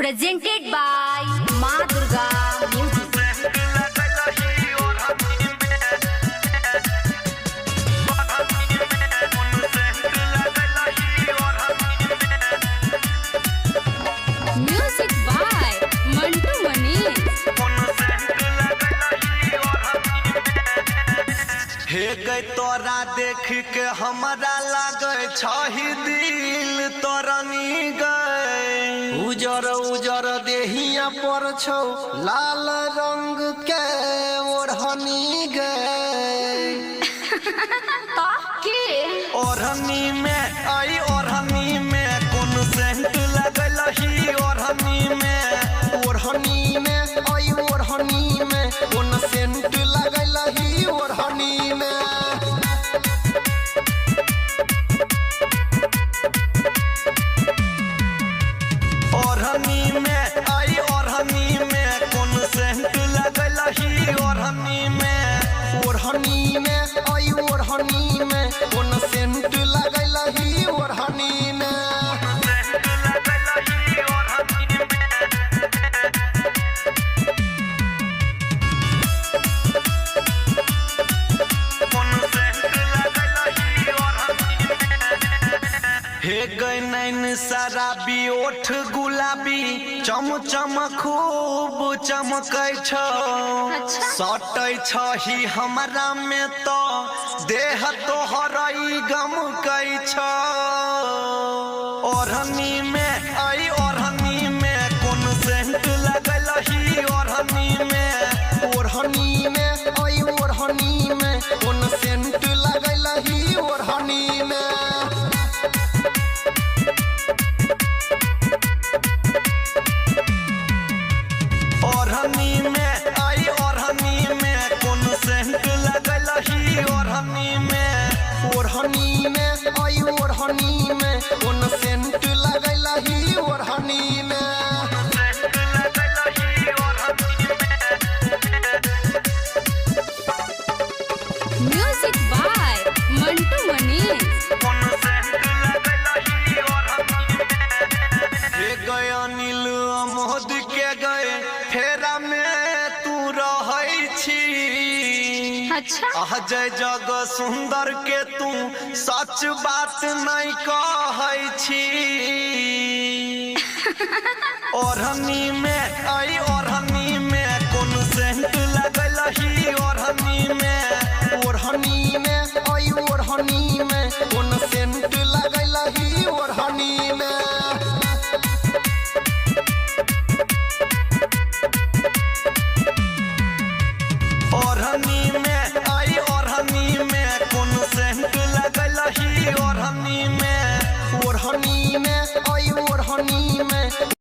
presented by Ma Durga Music. Music by Mantu Manish. हे गई तोरा देख के हमारा लागे छही दिल तोरनी गए उजर उजर देहिया पर छौ लाल रंग के ओढ़नी गए ओढ़नी में आई ओढ़नी में कौन सेंट लगल ही ओढ़नी में आई ओढ़नी में कौन सेंट लगल ही ओढ़नी में ओढ़नी में आई ओढ़नी में कौन सेंट लगल ही ओढ़नी में आई ओढ़नी में कौन सेंट लगल ही ओढ़नी में हे गई नैन शराबी ओठ गुलाबी चम चम खूब चमकै छौ सटै छही हमरा में तो देह तोहर गमकै छौ ओढ़नी में आई ओढ़नी में कौन सेंट लगल ही ओढ़नी में आई ओढ़नी में कौन सेंट लगल ही ओढ़नी में ओढ़नी में आई ओढ़नी में कौन सेंट लगल ही ओढ़नी में आई ओढ़नी में कौन सेंट लगल ही ओढ़नी में Music by Mantu Manish. हे गए अनिल मोद के गए फेरा में तू रहै छी अजय जग सुंदर के तू सच बात नहीं कहै छी ओढ़नी में आई ओढ़नी में कौन सेंट लगल ही ओढ़नी में आई ओढ़नी में कौन सेंट लगल ही ओढ़नी में ओढ़नी में आई ओढ़नी में कौन सेंट लगल ही ओढ़नी में आई ओढ़नी में